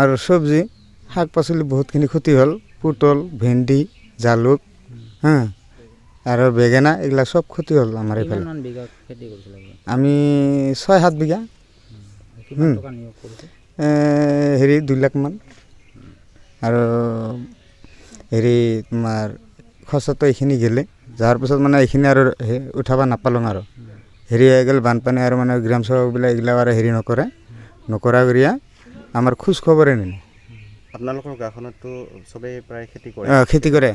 আমাৰ চব্জি শাক পাচলি বহুতখিনি ক্ষতি হ'ল পটল ভেন্দি জালুক হা আৰু বেঙেনা এইগিলা সব ক্ষতি হ'ল আমাৰ এইফালে আমি 6-7 বিঘা হেৰি 2 লাখ মান আৰু হেৰি তোমাৰ খৰচাটো এইখিনি গেলে যাৰ পিছত মানে এইখিনি আৰু উঠাব নাপালোঁ আৰু হেৰি হৈ গ'ল বানপানী আৰু মানে গ্ৰাম সভাবিলাক এইগিলা আৰু হেৰি নকৰা কৰিয়া আমাৰ খোজ খবৰে নাই আপোনালোকৰ গাঁওখনততো চবেই প্ৰায় খেতি কৰে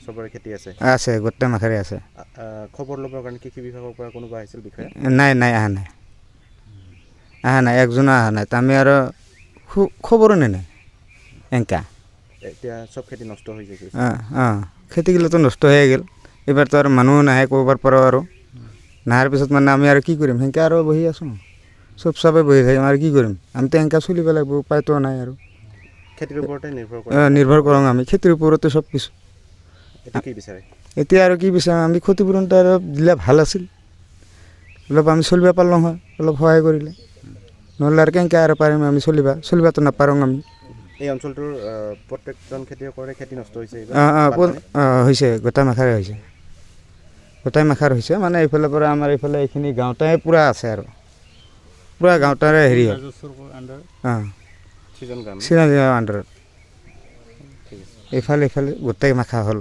চবৰে খেতি আছে গোটেই মাথাৰে আছে খবৰ ল'বৰ কাৰণে কৃষি বিভাগৰ পৰা কোনোবা আহিছিল বিষয়ে নাই আহা নাই একজনো অহা নাই আমি আৰু খবৰো নাই এনেকা এতিয়া চব খেতি নষ্ট হৈ যায় খেতিগিলাতো নষ্ট হৈ গ'ল এইবাৰতো আৰু মানুহ নাহে ক'ৰবাৰ পৰা আৰু নাহাৰ পিছত মানে আমি আৰু কি কৰিম সেনেকৈ আৰু বহি আছোঁ চবেই বহি থাকিম আৰু কি কৰিম আমিতো এনেকৈ চলিব লাগিব উপায়তো নাই আৰু খেতিৰ ওপৰতে নিৰ্ভৰ কৰোঁ আমি খেতিৰ ওপৰতে চব কিছু এতিয়া আৰু কি বিচাৰোঁ আমি ক্ষতিপূৰণটো আৰু দিলে ভাল আছিল অলপ আমি চলিব পাৰিলোঁ হয় অলপ সহায় কৰিলে নহ'লে আৰু কেনেকৈ আৰু পাৰিম আমি চলিবতো নাপাৰোঁ আমি এই অঞ্চলটোৰ প্ৰত্যেকজন খেতিয়কৰে খেতি নষ্ট হৈছে হৈছে গোটেই মাখাৰ হৈছে মানে এইফালৰ পৰা আমাৰ এইফালে এইখিনি গাঁৱতে পূৰা আছে আৰু পূৰা গাঁৱতাৰে হেৰি হয় আণ্ডাৰত এইফালে গোটেই মাখা হ'ল